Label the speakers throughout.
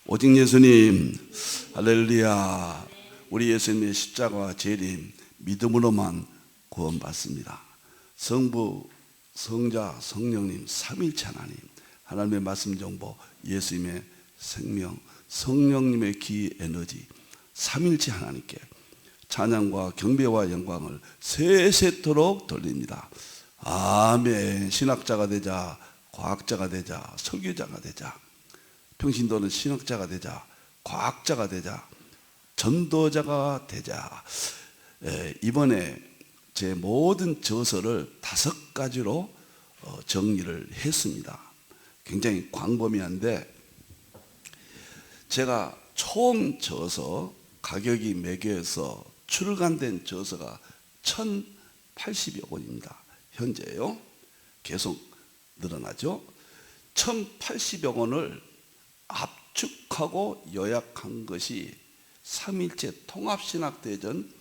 Speaker 1: 오직 예수님, 할렐루야. 우리 예수님의 십자가와 재림, 믿음으로만 구원받습니다. 성부, 성자, 성령님, 삼일체 하나님, 하나님의 말씀 정보, 예수님의 생명, 성령님의 기 에너지, 삼일체 하나님께 찬양과 경배와 영광을 세세토록 돌립니다. 아멘. 신학자가 되자, 과학자가 되자, 설교자가 되자, 평신도는 신학자가 되자, 과학자가 되자, 전도자가 되자. 이번에 제 모든 저서를 5가지로 정리를 했습니다. 굉장히 광범위한데, 제가 총 저서 가격이 매겨서 출간된 저서가 1080여 권입니다. 현재요. 계속 늘어나죠. 1080여 권을 압축하고 요약한 것이 삼일체 통합신학대전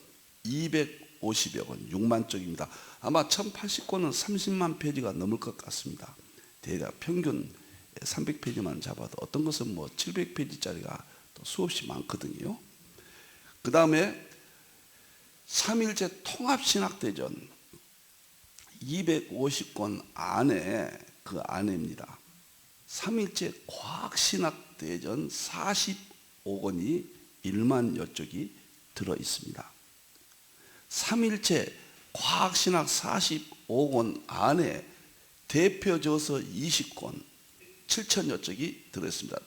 Speaker 1: 250여 권, 6만 쪽입니다. 아마 1080권은 30만 페이지가 넘을 것 같습니다. 대략 평균 300페이지만 잡아도 어떤 것은 뭐 700페이지짜리가 또 수없이 많거든요. 그 다음에 삼일체 통합신학대전 250권 안에, 그 안에입니다. 삼일체 과학신학대전 45권이 1만여 쪽이 들어 있습니다. 삼일체 과학신학 45권 안에 대표저서 20권 7천여 쪽이 들어 있습니다.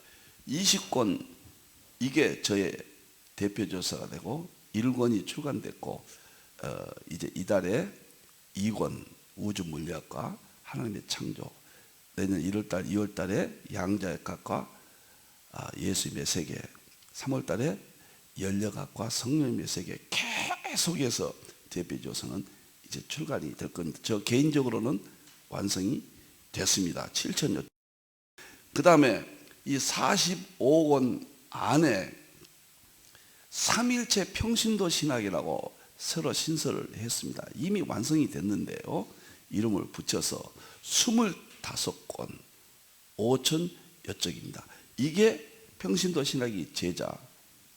Speaker 1: 20권, 이게 저의 대표저서가 되고 1권이 출간됐고, 이제 이달에 2권 우주물리학과 하나님의 창조, 내년 1월달 2월달에 양자역학과 예수님의 세계, 3월달에 연력학과 성령님의 세계, 계속해서 대표조서는 이제 출간이 될 겁니다. 저 개인적으로는 완성이 됐습니다. 7천여. 그 다음에 이 45권 안에 삼일체 평신도 신학이라고 새로 신설을 했습니다. 이미 완성이 됐는데요, 이름을 붙여서 25권 5천여 쪽입니다. 이게 평신도 신학이 제자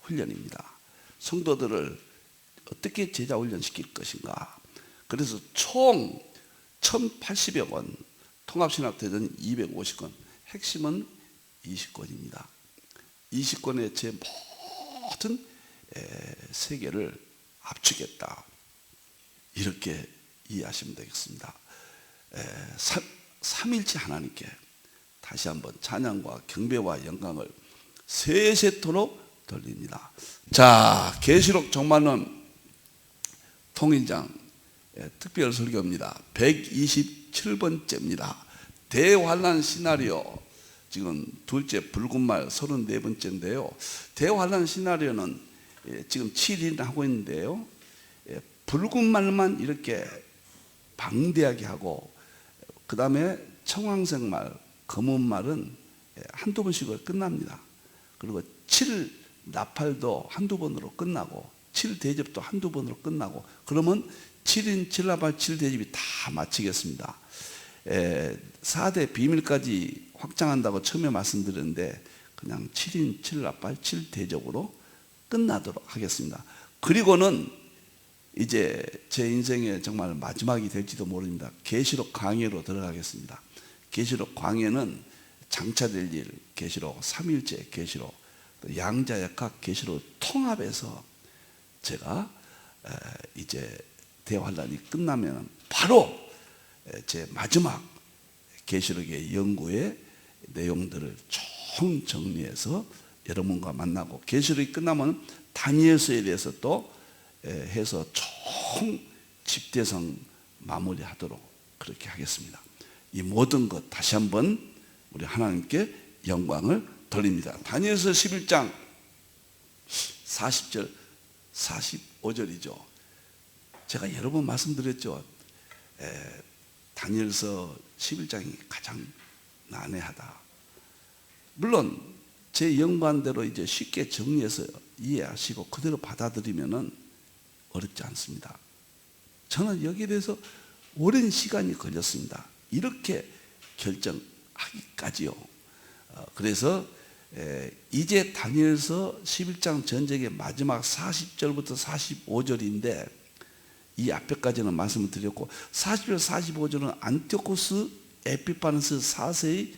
Speaker 1: 훈련입니다. 성도들을 어떻게 제자 훈련시킬 것인가. 그래서 총 1080여 권, 통합신학대전 250권, 핵심은 20권입니다. 20권의 제 모든 세계를 압축했다, 이렇게 이해하시면 되겠습니다. 삼일체 하나님께 다시 한번 찬양과 경배와 영광을 세세토록 돌립니다. 자, 계시록 종말론 통일장 특별 설교입니다. 127번째입니다. 대환란 시나리오, 지금 둘째 붉은 말 34번째인데요. 대환란 시나리오는 지금 7일 하고 있는데요, 붉은 말만 이렇게 방대하게 하고, 그 다음에 청황색 말, 검은 말은 한두 번씩으로 끝납니다. 그리고 7 나팔도 한두 번으로 끝나고, 7 대접도 한두 번으로 끝나고, 그러면 7인 7나팔 7대접이 다 마치겠습니다. 4대 비밀까지 확장한다고 처음에 말씀드렸는데, 그냥 7인 7나팔 7대접으로 끝나도록 하겠습니다. 그리고는 이제 제 인생의 정말 마지막이 될지도 모릅니다. 계시록 강해로 들어가겠습니다. 계시록 강해는 장차될 일, 계시록 삼일체 계시록, 양자역학 계시록 통합해서 제가 이제 대환란이 끝나면 바로 제 마지막 계시록의 연구의 내용들을 총 정리해서 여러분과 만나고, 계시록이 끝나면 다니엘서에 대해서 또 해서 총 집대성 마무리하도록 그렇게 하겠습니다. 이 모든 것 다시 한번 우리 하나님께 영광을 돌립니다. 다니엘서 11장 40절 45절이죠. 제가 여러 번 말씀드렸죠. 다니엘서 11장이 가장 난해하다. 물론 제 연관대로 이제 쉽게 정리해서 이해하시고 그대로 받아들이면은 어렵지 않습니다. 저는 여기에 대해서 오랜 시간이 걸렸습니다. 이렇게 결정하기까지요. 그래서 이제 다니엘서 11장 전쟁의 마지막 40절부터 45절인데 이 앞에까지는 말씀을 드렸고 40절 45절은 안티오코스 에피파네스 4세의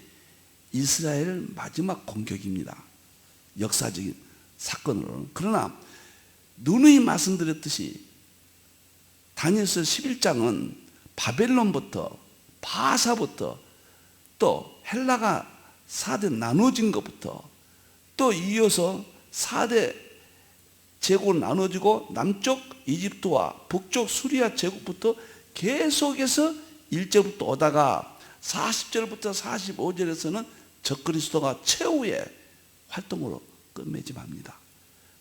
Speaker 1: 이스라엘 마지막 공격입니다. 역사적인 사건으로는. 그러나 누누이 말씀드렸듯이 다니엘서 11장은 바벨론부터 바사부터 또 헬라가 4대 나눠진 것부터 또 이어서 4대 제국으로 나눠지고 남쪽 이집트와 북쪽 수리아 제국부터 계속해서 1절부터 오다가 40절부터 45절에서는 적그리스도가 최후의 활동으로 끝맺음합니다.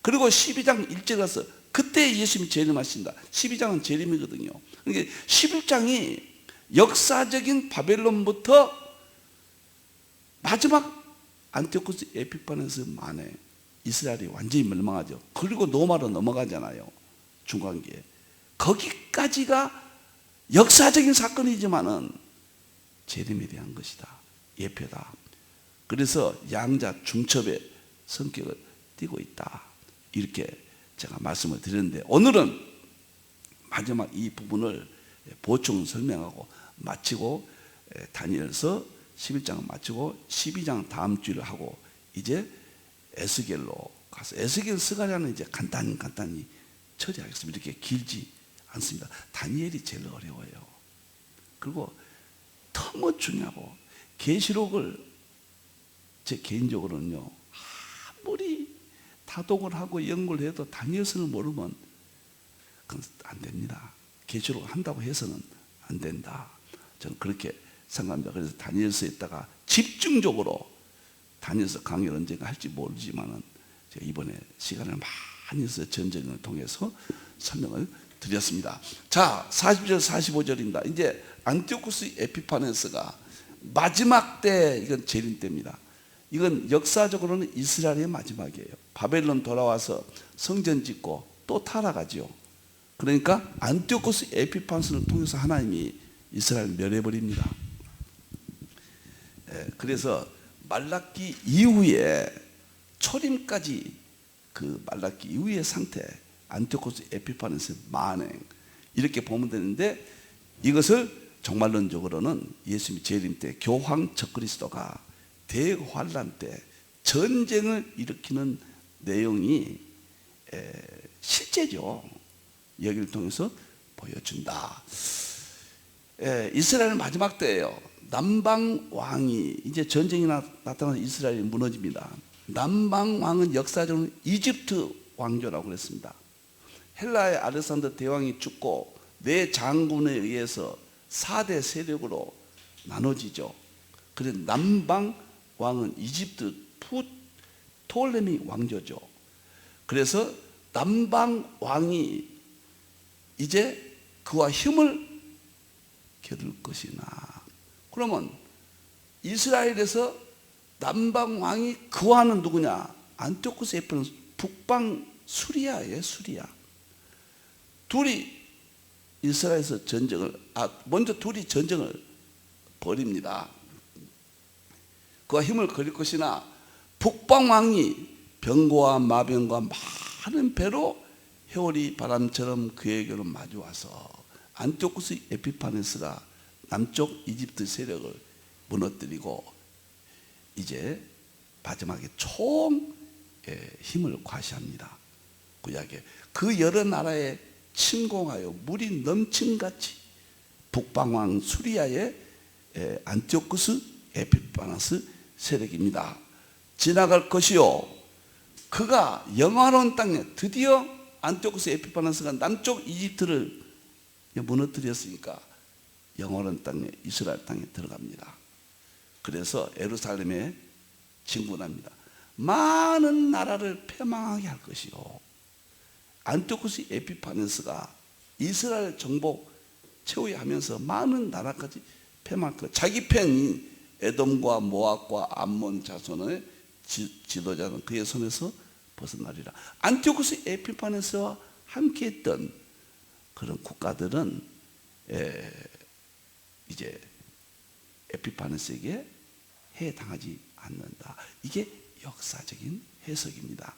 Speaker 1: 그리고 12장 1절에 가서 그때 예수님이 재림하신다. 12장은 재림이거든요. 그러니까 11장이 역사적인 바벨론부터 마지막 안티오코스 에피파네스 만에 이스라엘이 완전히 멸망하죠. 그리고 로마로 넘어가잖아요. 중간기에. 거기까지가 역사적인 사건이지만은 재림에 대한 것이다. 예표다. 그래서 양자 중첩의 성격을 띠고 있다. 이렇게 제가 말씀을 드렸는데 오늘은 마지막 이 부분을 보충 설명하고 마치고 다니엘서 11장을 마치고 12장 다음 주를 하고 이제 에스겔로 가서 에스겔 스가랴는 이제 간단히 처리하겠습니다. 이렇게 길지 않습니다. 다니엘이 제일 어려워요. 그리고 너무 중요하고 계시록을 제 개인적으로는요 아무리 다독을 하고 연구를 해도 다니엘서를 모르면 그건 안 됩니다. 계시록을 한다고 해서는 안 된다. 저는 그렇게 생각합니다. 그래서 다니엘서에다가 집중적으로 다니엘서 강의를 언젠가 할지 모르지만은 제가 이번에 시간을 많이 써서 전쟁을 통해서 설명을 드렸습니다. 자, 40절 45절입니다. 이제 안티오코스 에피파네스가 마지막 때 이건 재림 때입니다. 이건 역사적으로는 이스라엘의 마지막이에요. 바벨론 돌아와서 성전 짓고 또 타락하죠. 그러니까 안티오코스 에피파네스를 통해서 하나님이 이스라엘을 멸해버립니다. 그래서 말라기 이후에 초림까지 그 말라기 이후의 상태 안티오코스 에피파네스 만행 이렇게 보면 되는데 이것을 종말론적으로는 예수님이 재림 때 교황 적그리스도가 대환란 때 전쟁을 일으키는 내용이 실제죠. 여기를 통해서 보여준다. 이스라엘 마지막 때예요. 남방 왕이 이제 전쟁이 나타나서 이스라엘이 무너집니다. 남방 왕은 역사적으로 이집트 왕조라고 그랬습니다. 헬라의 알렉산더 대왕이 죽고 네 장군에 의해서 4대 세력으로 나눠지죠. 그래서 남방 왕은 이집트 토레미 왕조죠. 그래서 남방 왕이 이제 그와 힘을 겨룰 것이나 그러면 이스라엘에서 남방 왕이 그와는 누구냐? 안티오코스 에피파네스 북방 수리아예요. 수리아. 둘이 이스라엘에서 먼저 둘이 전쟁을 벌입니다. 그와 힘을 거릴 것이나 북방 왕이 병거와 마병과 많은 배로 회오리 바람처럼 그에게로 마주와서 안티오코스 에피파네스가 남쪽 이집트 세력을 무너뜨리고 이제 마지막에 총 힘을 과시합니다. 구약에 그 여러 나라에 침공하여 물이 넘친같이 북방왕 수리아의 안티오코스 에피파네스 세력입니다. 지나갈 것이요 그가 영화로운 땅에 드디어 안티오코스 에피파네스가 남쪽 이집트를 무너뜨렸으니까 영원한 땅에 이스라엘 땅에 들어갑니다. 그래서 예루살렘에 진군합니다. 많은 나라를 패망하게 할 것이요 안티오코스 에피파네스가 이스라엘 정복 최후하면서 많은 나라까지 패망할 것. 자기 편인 에돔과 모압과 암몬 자손의 지도자는 그의 손에서 벗어나리라. 안티오코스 에피파네스와 함께했던 그런 국가들은 이제 에피파네스에게 해당하지 않는다. 이게 역사적인 해석입니다.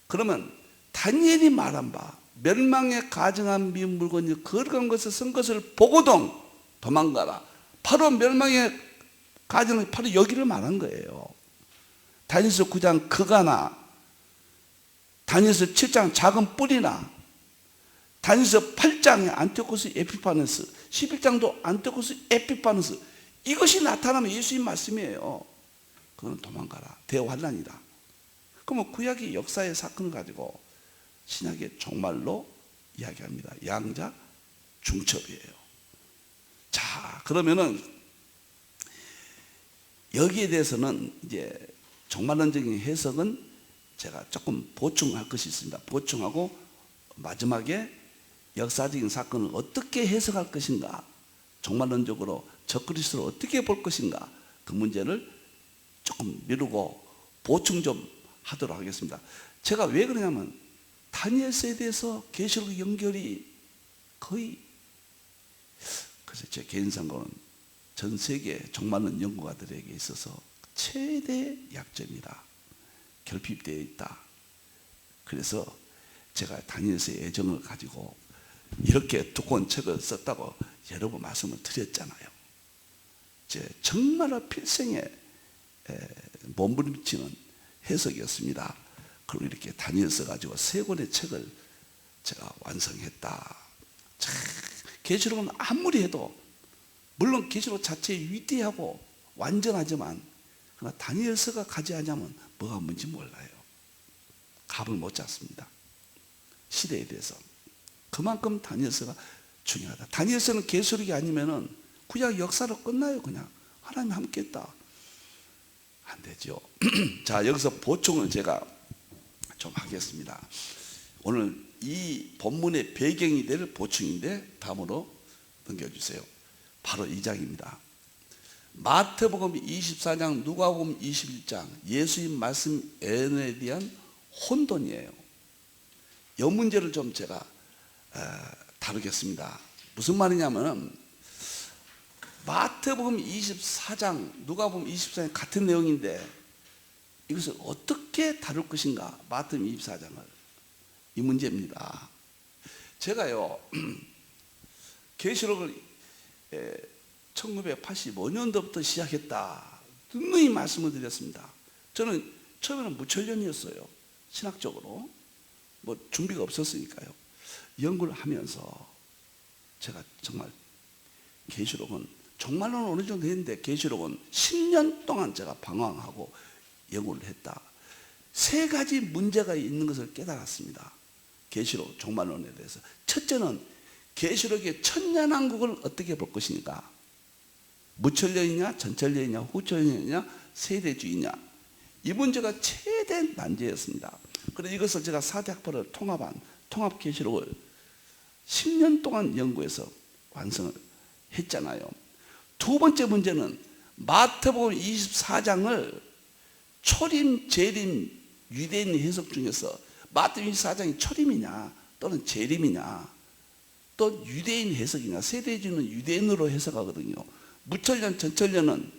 Speaker 1: 그러면 다니엘이 말한 바 멸망에 가증한 미운 물건이 거룩한 것을 쓴 것을 보고도 도망가라. 바로 멸망에 가증한 바로 여기를 말한 거예요. 다니엘서 9장 그가나, 다니엘서 7장 작은 뿔이나, 다니엘서 8장의 안티오코스 에피파네스, 11장도 안티오코스 에피파네스, 이것이 나타나면 예수님 말씀이에요. 그건 도망가라. 대환란이다. 그러면 구약의 역사의 사건을 가지고 신약의 종말로 이야기합니다. 양자 중첩이에요. 자, 그러면은 여기에 대해서는 이제 종말론적인 해석은 제가 조금 보충할 것이 있습니다. 보충하고 마지막에 역사적인 사건을 어떻게 해석할 것인가, 종말론적으로 적그리스도를 어떻게 볼 것인가, 그 문제를 조금 미루고 보충 좀 하도록 하겠습니다. 제가 왜 그러냐면 다니엘서에 대해서 계시록 연결이 거의, 그래서 제 개인상으로는 전 세계 종말론 연구가들에게 있어서 최대 약점이다, 결핍되어 있다. 그래서 제가 다니엘서의 애정을 가지고 이렇게 두꺼운 책을 썼다고 여러 번 말씀을 드렸잖아요. 제 정말로 필생에 몸부림치는 해석이었습니다. 그리고 이렇게 다니엘서 가지고 3권의 책을 제가 완성했다. 계시록은 아무리 해도 물론 계시록 자체에 위대하고 완전하지만 그러나 다니엘서가 가지 않으면 뭐가 뭔지 몰라요. 값을 못 잡습니다. 시대에 대해서. 그만큼 다니엘서가 중요하다. 다니엘서는 계시록이 아니면은 구약 역사로 끝나요. 그냥 하나님 함께 했다. 안 되죠. 자, 여기서 보충을 제가 좀 하겠습니다. 오늘 이 본문의 배경이 될 보충인데 다음으로 넘겨주세요. 바로 2장입니다. 마태복음 24장, 누가복음 21장, 예수님 말씀 예언에 대한 혼돈이에요. 이 문제를 좀 제가 다루겠습니다. 무슨 말이냐면 마태복음 24장, 누가복음 24장 같은 내용인데 이것을 어떻게 다룰 것인가, 마태복음 24장을, 이 문제입니다. 제가요 계시록을 1985년도부터 시작했다 능히 말씀을 드렸습니다. 저는 처음에는 무철년이었어요. 신학적으로 뭐 준비가 없었으니까요. 연구를 하면서 제가 정말 계시록은 정말로는 어느 정도 했는데 계시록은 10년 동안 제가 방황하고 연구를 했다. 3가지 문제가 있는 것을 깨달았습니다. 계시록 종말론에 대해서. 첫째는 계시록의 천년왕국을 어떻게 볼 것인가, 무천년이냐 전천년이냐 후천년이냐 세대주의냐, 이 문제가 최대 난제였습니다. 그래서 이것을 제가 4대 학파를 통합한 통합계시록을 10년 동안 연구해서 완성을 했잖아요. 두 번째 문제는 마태복음 24장을 초림, 재림, 유대인 해석 중에서 마태복음 24장이 초림이냐 또는 재림이냐, 또 유대인 해석이냐, 세대주의는 유대인으로 해석하거든요. 무천년, 전천년은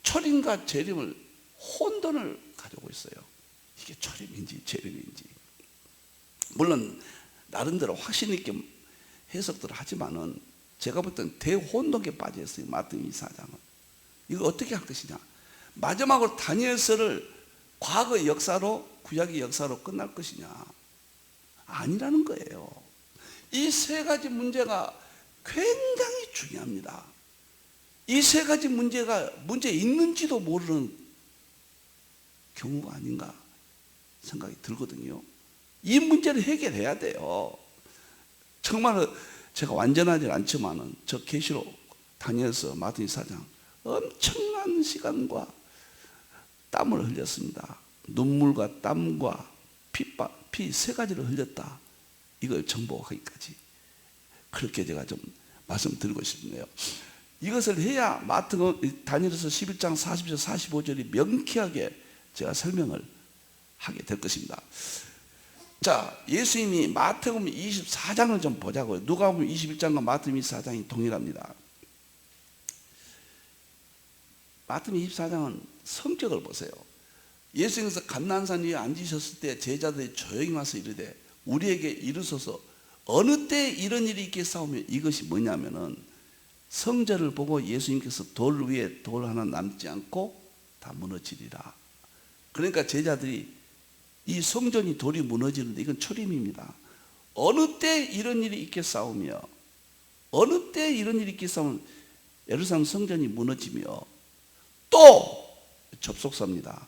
Speaker 1: 초림과 재림을 혼돈을 가지고 있어요. 이게 초림인지 재림인지. 물론 나름대로 확신 있게 해석들을 하지만은 제가 볼 때는 대혼돈에 빠져 있어요. 마태복음 24장은. 이거 어떻게 할 것이냐. 마지막으로 다니엘서를 과거 역사로, 구약의 역사로 끝날 것이냐. 아니라는 거예요. 이 3가지 문제가 굉장히 중요합니다. 이 3가지 문제가 문제 있는지도 모르는 경우가 아닌가 생각이 들거든요. 이 문제를 해결해야 돼요. 정말 제가 완전하지 않지만은 저 계시록, 다니엘서, 마태복음 24장 엄청난 시간과 땀을 흘렸습니다. 눈물과 땀과 피 3가지를 흘렸다. 이걸 정복하기까지. 그렇게 제가 좀 말씀드리고 싶네요. 이것을 해야 마태복음, 다니엘서 11장 40절 45절이 명쾌하게 제가 설명을 하게 될 것입니다. 자, 예수님이 마태복음 24장을 좀 보자고요. 누가복음 21장과 마태복음 24장이 동일합니다. 마태복음 24장은 성격을 보세요. 예수님께서 감난산 위에 앉으셨을 때 제자들이 조용히 와서 이르되 우리에게 이르소서 어느 때 이런 일이 있겠사오며 이것이 뭐냐면은 성전을 보고 예수님께서 돌 위에 돌 하나 남지 않고 다 무너지리라. 그러니까 제자들이 이 성전이 돌이 무너지는데 이건 초림입니다. 어느 때 이런 일이 있겠사오며 어느 때 이런 일이 있겠사오며 예루살렘 성전이 무너지며 또 접속사입니다.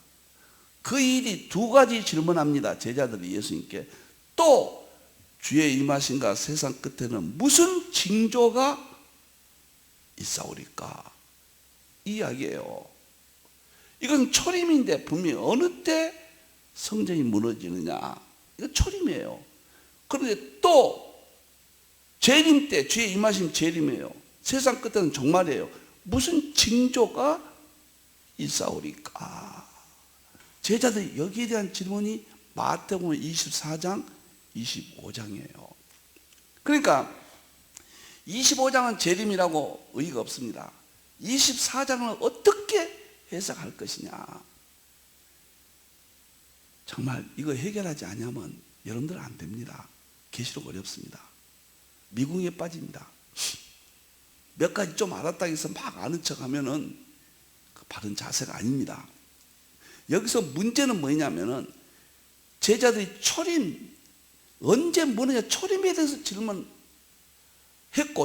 Speaker 1: 그 일이 두 가지 질문합니다. 제자들이 예수님께 또 주의 임하신가 세상 끝에는 무슨 징조가 있사오리까? 이 이야기예요. 이건 초림인데 분명히 어느 때 성전이 무너지느냐, 이건 초림이에요. 그런데 또 재림 때 주의 임하신 재림이에요. 세상 끝에는 종말이에요. 무슨 징조가 있사오리까? 제자들이 여기에 대한 질문이 마태복음 24장 25장이에요. 그러니까 25장은 재림이라고 의의가 없습니다. 24장을 어떻게 해석할 것이냐. 정말 이거 해결하지 않으면 여러분들 안 됩니다. 계시록 어렵습니다. 미궁에 빠집니다. 몇 가지 좀 알았다 해서 막 아는 척 하면은 그 바른 자세가 아닙니다. 여기서 문제는 뭐냐면은 제자들이 초림, 언제 무너냐, 초림에 대해서 질문했고,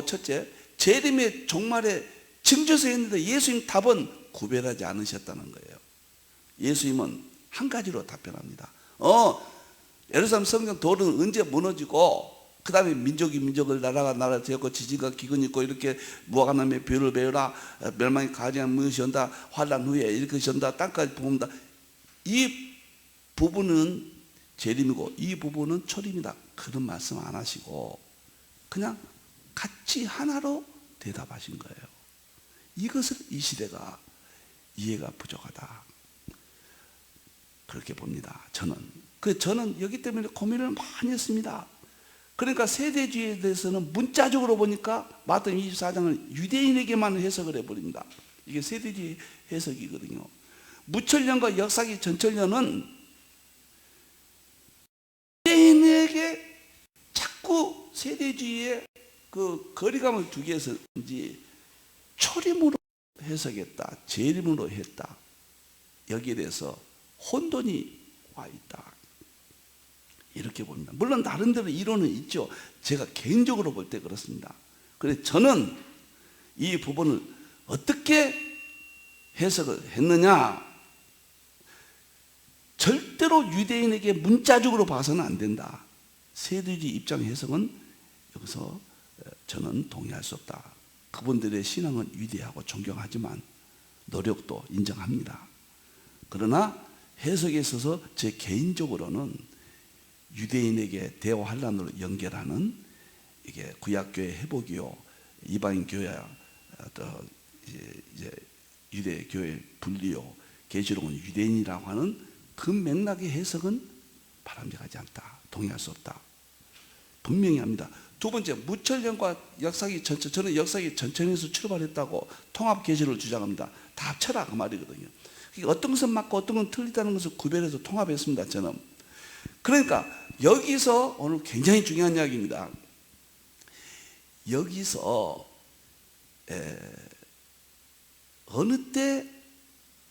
Speaker 1: 첫째, 재림의 종말에 징조서 했는데 예수님 답은 구별하지 않으셨다는 거예요. 예수님은 한 가지로 답변합니다. 예루살렘 성전 돌은 언제 무너지고 그 다음에 민족이 민족을 나라가 나라를 되었고 지진과 기근이 있고 이렇게 무화과나무에 벼를 베어라 멸망이 가증한 무엇이 온다 환난 후에 이렇게 온다 땅까지 부은다. 이 부분은 재림이고 이 부분은 초림이다. 그런 말씀 안 하시고 그냥 같이 하나로 대답하신 거예요. 이것을 이 시대가 이해가 부족하다. 그렇게 봅니다. 저는 여기 때문에 고민을 많이 했습니다. 그러니까 세대주의에 대해서는 문자적으로 보니까 마태복음 24장은 유대인에게만 해석을 해버립니다. 이게 세대주의 해석이거든요. 무천년과 역사기 전천년은 유대인에게 자꾸 세대주의에 그 거리감을 두기 위해서인지 초림으로 해석했다, 재림으로 했다. 여기에 대해서 혼돈이 와 있다. 이렇게 봅니다. 물론 나름대로 이론은 있죠. 제가 개인적으로 볼 때 그렇습니다. 그래서 저는 이 부분을 어떻게 해석을 했느냐? 절대로 유대인에게 문자적으로 봐서는 안 된다. 세대주의 입장 해석은 여기서 저는 동의할 수 없다. 그분들의 신앙은 위대하고 존경하지만 노력도 인정합니다. 그러나 해석에 있어서 제 개인적으로는 유대인에게 대환란으로 연결하는 이게 구약교회 회복이요 이방인교회 이제 유대교회 분리요 계시록은 유대인이라고 하는 그 맥락의 해석은 바람직하지 않다. 동의할 수 없다. 분명히 합니다. 두 번째, 무천년과 역사기 전천. 저는 역사기 전천에서 출발했다고 통합계시를 주장합니다. 다 합쳐라 그 말이거든요. 어떤 것은 맞고 어떤 건 틀리다는 것을 구별해서 통합했습니다. 저는. 그러니까 여기서 오늘 굉장히 중요한 이야기입니다. 여기서 어느 때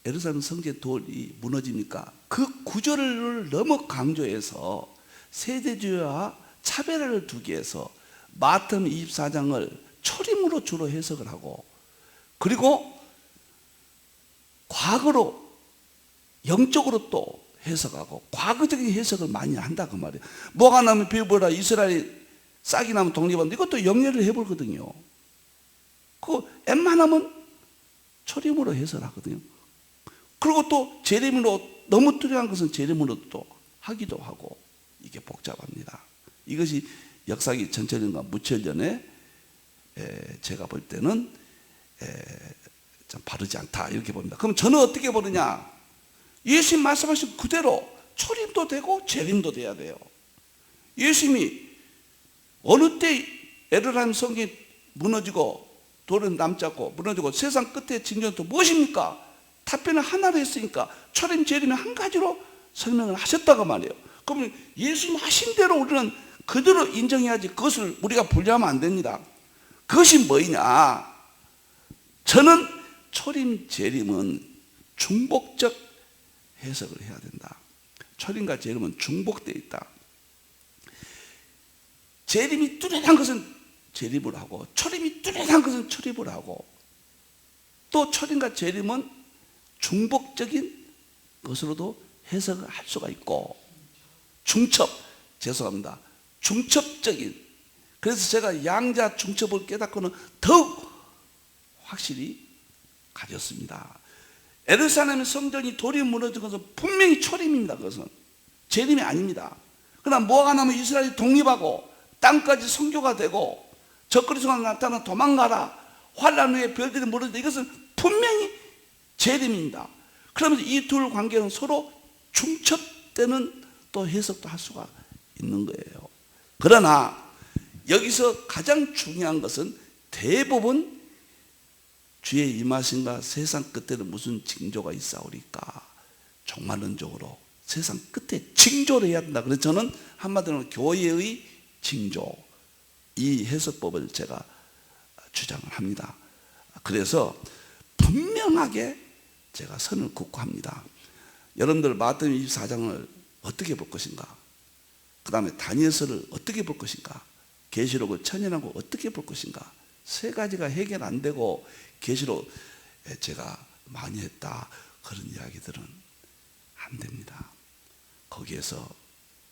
Speaker 1: 예루살렘 성전 돌이 무너집니까? 그 구절을 너무 강조해서 세대주의와 차별화를 두기 위해서 마태복음 24장을 초림으로 주로 해석을 하고 그리고 과거로 영적으로 또 해석하고 과거적인 해석을 많이 한다 그 말이에요. 뭐가 나면 비보라 이스라엘이 싹이 나면 독립한다. 이것도 영예를 해보거든요. 그 웬만하면 초림으로 해석하거든요. 그리고 또 재림으로 너무 뚜렷한 것은 재림으로 또 하기도 하고 이게 복잡합니다. 이것이 역사기 전천년과 무천년에 제가 볼 때는 좀 바르지 않다 이렇게 봅니다. 그럼 저는 어떻게 보느냐? 예수님 말씀하신 그대로 초림도 되고 재림도 돼야 돼요. 예수님이 어느 때 예루살렘 성이 무너지고 돌은 남지 않고 무너지고 세상 끝에 징조는 또 무엇입니까? 답변을 하나로 했으니까 초림 재림이 한 가지로 설명을 하셨다고 말이에요. 그러면 예수님 하신 대로 우리는 그대로 인정해야지 그것을 우리가 분리하면 안 됩니다. 그것이 뭐냐? 저는 초림 재림은 중복적 해석을 해야 된다. 초림과 재림은 중복되어 있다. 재림이 뚜렷한 것은 재림을 하고 초림이 뚜렷한 것은 초림을 하고 또 초림과 재림은 중복적인 것으로도 해석을 할 수가 있고 죄송합니다. 중첩적인, 그래서 제가 양자 중첩을 깨닫고는 더욱 확실히 가졌습니다. 예루살렘의 성전이 돌이 무너진 것은 분명히 초림입니다. 그것은 재림이 아닙니다. 그러나 뭐가 나면 이스라엘이 독립하고 땅까지 선교가 되고 적그리스도가 나타나 도망가라, 환난 후에 별들이 무너진다, 이것은 분명히 재림입니다. 그러면서 이 둘 관계는 서로 중첩되는 또 해석도 할 수가 있는 거예요. 그러나 여기서 가장 중요한 것은 대부분 주의 임하심과 세상 끝에는 무슨 징조가 있사오리까? 종말론적으로 세상 끝에 징조를 해야 된다. 그래서 저는 한마디로 교회의 징조, 이 해석법을 제가 주장을 합니다. 그래서 분명하게 제가 선을 긋고 합니다. 여러분들 마태복음 24장을 어떻게 볼 것인가? 그 다음에 다니엘서를 어떻게 볼 것인가? 계시록을 천연하고 어떻게 볼 것인가? 세 가지가 해결 안 되고 계시록 제가 많이 했다, 그런 이야기들은 안 됩니다. 거기에서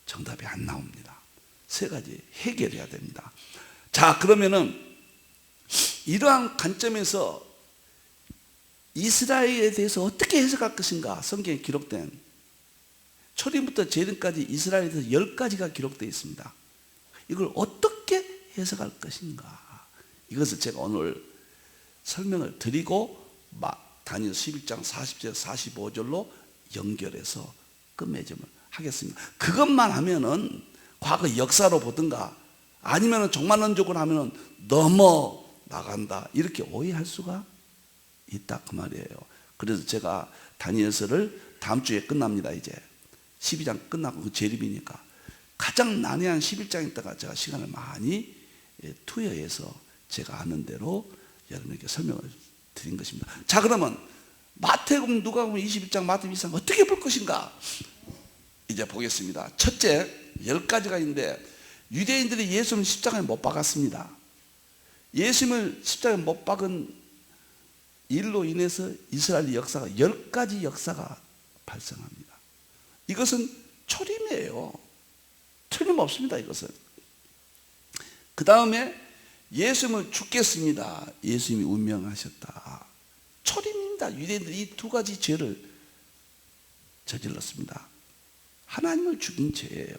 Speaker 1: 정답이 안 나옵니다. 세 가지 해결해야 됩니다. 자, 그러면은 이러한 관점에서 이스라엘에 대해서 어떻게 해석할 것인가? 성경에 기록된 초림부터 재림까지 이스라엘에서 10가지가 기록되어 있습니다. 이걸 어떻게 해석할 것인가? 이것을 제가 오늘 설명을 드리고 다니엘 11장 40절 45절로 연결해서 끝맺음을 하겠습니다. 그것만 하면은 과거 역사로 보든가 아니면 종말론적으로 하면은 넘어나간다, 이렇게 오해할 수가 있다, 그 말이에요. 그래서 제가 다니엘서를 다음 주에 끝납니다. 이제 12장 끝나고 재림이니까 가장 난해한 11장에다가 제가 시간을 많이 투여해서 제가 아는 대로 여러분에게 설명을 드린 것입니다. 자, 그러면 마태복음, 누가복음 21장, 마태복음 23장 어떻게 볼 것인가? 이제 보겠습니다. 첫째, 10가지가 있는데 유대인들이 예수님을 십자가에 못 박았습니다. 예수님을 십자가에 못 박은 일로 인해서 이스라엘 역사가 10가지 역사가 발생합니다. 이것은 초림이에요. 틀림없습니다. 이것은. 그 다음에 예수님을 죽겠습니다. 예수님이 운명하셨다. 초림입니다. 유대인들이 이 두 가지 죄를 저질렀습니다. 하나님을 죽인 죄예요.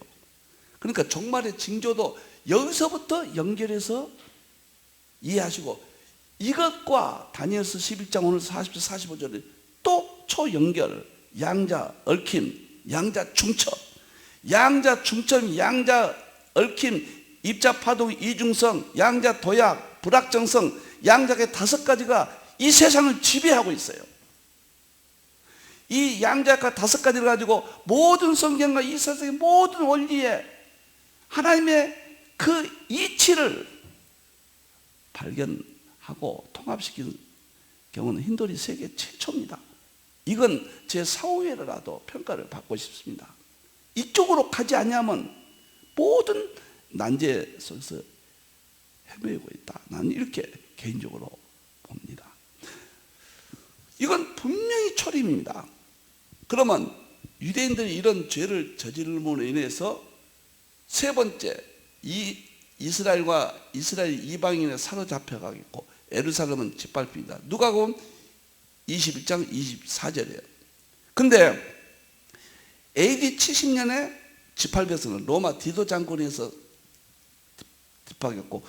Speaker 1: 그러니까 종말의 징조도 여기서부터 연결해서 이해하시고, 이것과 다니엘서 11장 오늘 40절 45절에 또 초연결, 양자 얽힘, 양자 중첩, 양자 중첩, 양자 얽힘, 입자 파동 이중성, 양자 도약, 불확정성, 양자의 5가지가 이 세상을 지배하고 있어요. 이 양자가 5가지를 가지고 모든 성경과 이 세상의 모든 원리에 하나님의 그 이치를 발견하고 통합시킨 경우는 힌두리 세계 최초입니다. 이건 제 사후에라도 평가를 받고 싶습니다. 이쪽으로 가지 않으면 모든 난제 속에서 헤매고 있다. 나는 이렇게 개인적으로 봅니다. 이건 분명히 초림입니다. 그러면 유대인들이 이런 죄를 저지름으로 인해서 세 번째, 이 이스라엘과 이스라엘 이방인에 사로잡혀가겠고 예루살렘은 짓밟힙니다. 누가복음 21장 24절이에요. 근데 AD 70년에 짓밟혀서는 로마 디도 장군에서 짓밟혔고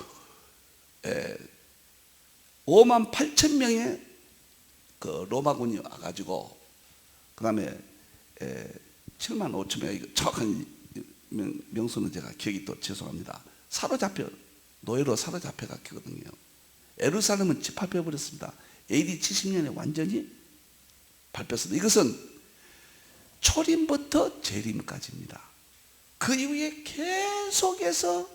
Speaker 1: 5만 8천 명의 그 로마군이 와가지고 그 다음에 7만 5천 명, 정확한 명수는 제가 기억이 또 죄송합니다. 노예로 사로잡혀 갔거든요. 예루살렘은 짓밟혀 버렸습니다. AD 70년에 완전히 밟혔습니다. 이것은 초림부터 재림까지입니다. 그 이후에 계속해서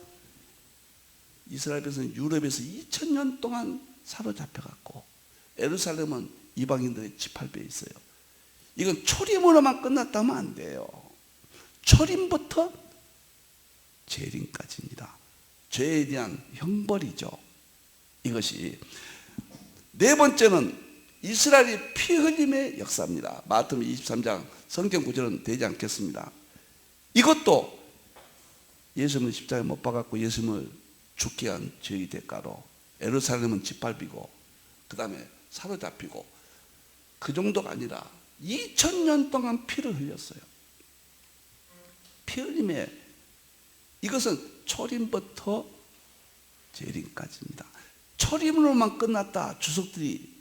Speaker 1: 이스라엘 백성은 유럽에서 2000년 동안 사로잡혀갔고 예루살렘은 이방인들의 지팔배에 있어요. 이건 초림으로만 끝났다면 안 돼요. 초림부터 재림까지입니다. 죄에 대한 형벌이죠. 이것이. 네 번째는 이스라엘의 피 흘림의 역사입니다. 마태복음 23장 성경 구절은 되지 않겠습니다. 이것도 예수님을 십자가에 못 박았고 예수님을 죽게 한 죄의 대가로 예루살렘은 짓밟히고 그 다음에 사로잡히고 그 정도가 아니라 2000년 동안 피를 흘렸어요. 피 흘림의 이것은 초림부터 재림까지입니다. 초림으로만 끝났다 주석들이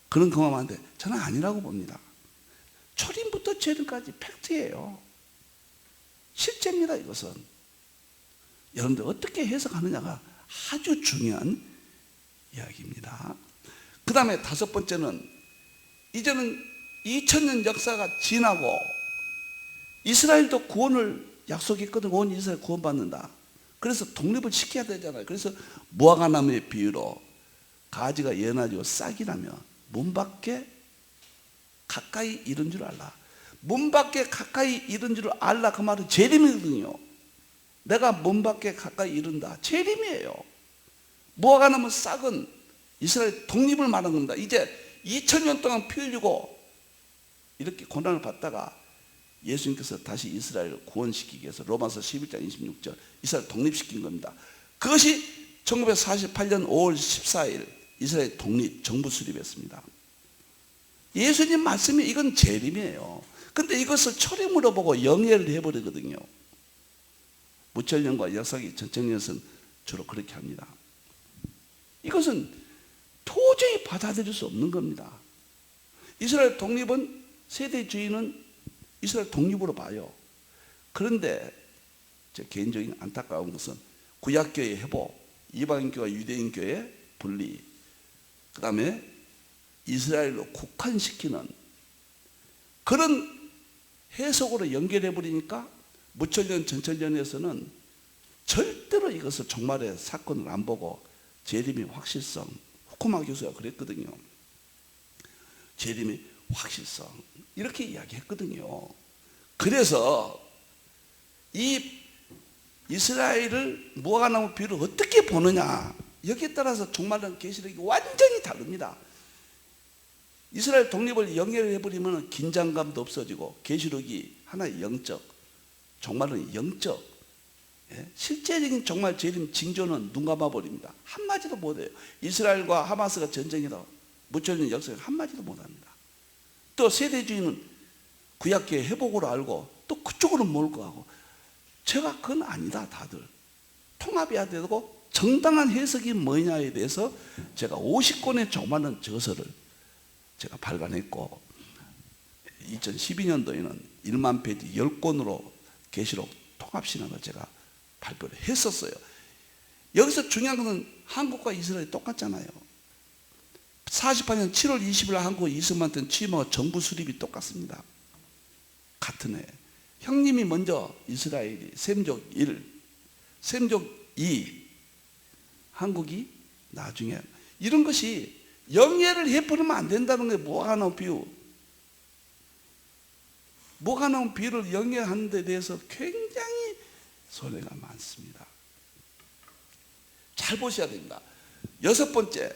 Speaker 1: 그런 경험하는데 저는 아니라고 봅니다. 초림부터 재림까지 팩트예요. 실제입니다. 이것은 여러분들 어떻게 해석하느냐가 아주 중요한 이야기입니다. 그 다음에 다섯 번째는 이제는 2000년 역사가 지나고 이스라엘도 구원을 약속했거든. 온 이스라엘 구원받는다. 그래서 독립을 시켜야 되잖아요. 그래서 무화과나무의 비유로 가지가 연하지고 싹이 나면 문 밖에 가까이 이른 줄 알라. 문 밖에 가까이 이른 줄 알라. 그 말은 재림이거든요. 내가 문 밖에 가까이 이른다. 재림이에요. 무화과나무 싹은 이스라엘 독립을 말하는 겁니다. 이제 2000년 동안 피 흘리고 이렇게 고난을 받다가 예수님께서 다시 이스라엘을 구원시키기 위해서 로마서 11장 26절 이스라엘 독립시킨 겁니다. 그것이 1948년 5월 14일 이스라엘 독립 정부 수립했습니다. 예수님 말씀이 이건 재림이에요. 근데 이것을 초림으로 보고 영예를 해버리거든요. 무천년과 역사기 전천년에서는 주로 그렇게 합니다. 이것은 도저히 받아들일 수 없는 겁니다. 이스라엘 독립은 세대주의는 이스라엘 독립으로 봐요. 그런데 제 개인적인 안타까운 것은 구약교회 회복, 이방인교와 유대인교회 분리, 그 다음에 이스라엘로 국한시키는 그런 해석으로 연결해버리니까 무천년 전천년에서는 절대로 이것을 종말의 사건을 안 보고 재림의 확실성, 후쿠마 교수가 그랬거든요. 재림의 확실성 이렇게 이야기했거든요. 그래서 이 이스라엘을 무화과나무 비유를 어떻게 보느냐 여기에 따라서 종말론 계시록이 완전히 다릅니다. 이스라엘 독립을 연결해버리면 긴장감도 없어지고 계시록이 하나의 영적, 종말론이 영적, 실제적인 종말 재림 징조는 눈 감아버립니다. 한마디도 못해요. 이스라엘과 하마스가 전쟁이라 무천년 역사에 한마디도 못합니다. 또 세대주의는 구약계의 회복으로 알고 또 그쪽으로 몰고 가고 제가 그건 아니다. 다들 통합해야 되고 정당한 해석이 뭐냐에 대해서 제가 50권의 종말론 저서를 제가 발간했고 2012년도에는 1만 페이지 10권으로 계시록 통합신학을 제가 발표를 했었어요. 여기서 중요한 것은 한국과 이스라엘이 똑같잖아요. 48년 7월 20일 한국 이승만한테 취임하고 정부 수립이 똑같습니다. 같은 해. 형님이 먼저 이스라엘이 셈족 1, 셈족 2, 한국이 나중에 이런 것이 영예를 해버리면 안 된다는 거예요. 무화과나무 비유. 무화과나무 비유를 영예하는 데 대해서 굉장히 손해가 많습니다. 잘 보셔야 됩니다. 여섯 번째,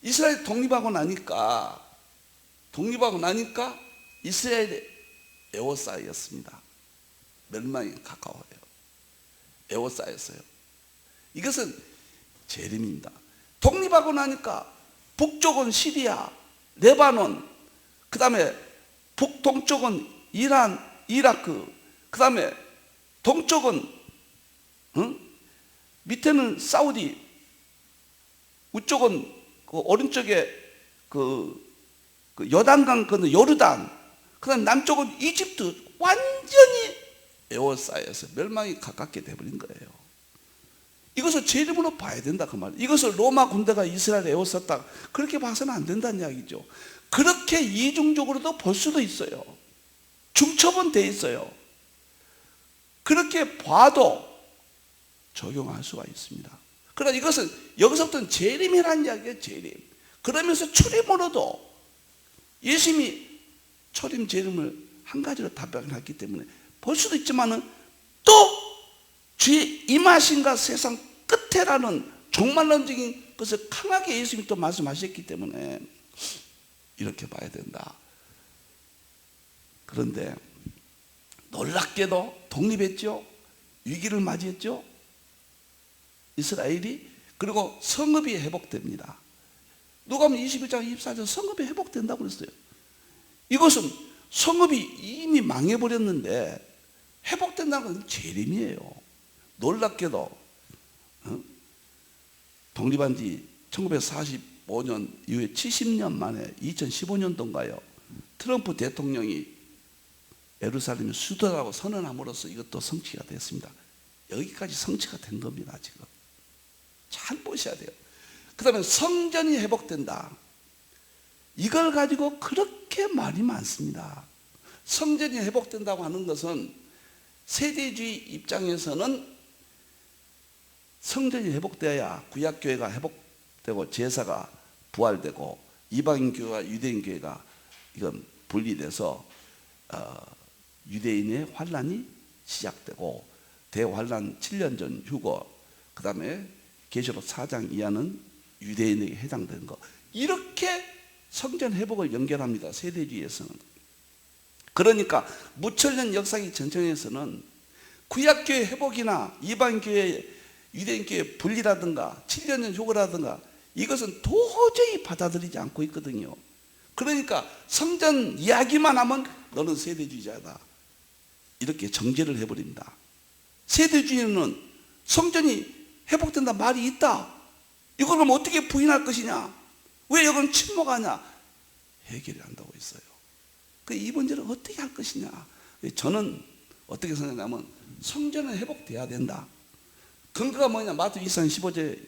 Speaker 1: 이스라엘 독립하고 나니까 이스라엘이 에워싸였습니다. 멸망이 가까워요. 에워싸였어요. 이것은 재림입니다. 독립하고 나니까 북쪽은 시리아, 레바논, 그 다음에 북동쪽은 이란, 이라크, 그 다음에 동쪽은 밑에는 사우디, 우쪽은 그 오른쪽에 그 요단강 건너 요르단, 그 다음 남쪽은 이집트 완전히 에워싸여서 멸망이 가깝게 돼버린 거예요. 이것을 재림으로 봐야 된다 그 말이에요. 이것을 로마 군대가 이스라엘에 에워쌌다 그렇게 봐서는 안 된다는 이야기죠. 그렇게 이중적으로도 볼 수도 있어요. 중첩은 돼 있어요. 그렇게 봐도 적용할 수가 있습니다. 그러나 이것은 여기서부터는 재림이라는 이야기예요. 재림. 그러면서 초림으로도 예수님이 초림 재림을 한 가지로 답변했기 때문에 볼 수도 있지만은 또 주의 임하신가 세상 끝에라는 종말론적인 것을 강하게 예수님이 또 말씀하셨기 때문에 이렇게 봐야 된다. 그런데 놀랍게도 독립했죠. 위기를 맞이했죠. 이스라엘이. 그리고 성읍이 회복됩니다. 누가복음 21장 24절 성읍이 회복된다고 그랬어요. 이것은 성읍이 이미 망해버렸는데 회복된다는 것은 재림이에요. 놀랍게도 독립한 지 1945년 이후에 70년 만에 2015년도인가요? 트럼프 대통령이 예루살렘이 수도라고 선언함으로써 이것도 성취가 됐습니다. 여기까지 성취가 된 겁니다. 지금 잘 보셔야 돼요. 그 다음에 성전이 회복된다. 이걸 가지고 그렇게 말이 많습니다. 성전이 회복된다고 하는 것은 세대주의 입장에서는 성전이 회복되어야 구약교회가 회복되고 제사가 부활되고 이방인교회와 유대인교회가 이건 분리돼서 유대인의 환란이 시작되고 대환란 7년 전 휴거, 그 다음에 계시록 4장 이하는 유대인에게 해당되는 거, 이렇게 성전 회복을 연결합니다. 세대주의에서는. 그러니까 무천년 역사기 전청에서는 구약교회 회복이나 이방교회 유대인교회 분리라든가 7년 전 휴거라든가 이것은 도저히 받아들이지 않고 있거든요. 그러니까 성전 이야기만 하면 너는 세대주의자다, 이렇게 정죄를 해버립니다. 세대주의는 성전이 회복된다 말이 있다, 이걸 그럼 어떻게 부인할 것이냐, 왜 이건 침묵하냐, 해결이 한다고 있어요. 이 문제를 어떻게 할 것이냐. 저는 어떻게 생각하냐면 성전은 회복돼야 된다. 근거가 뭐냐, 마태복음 24장 15절에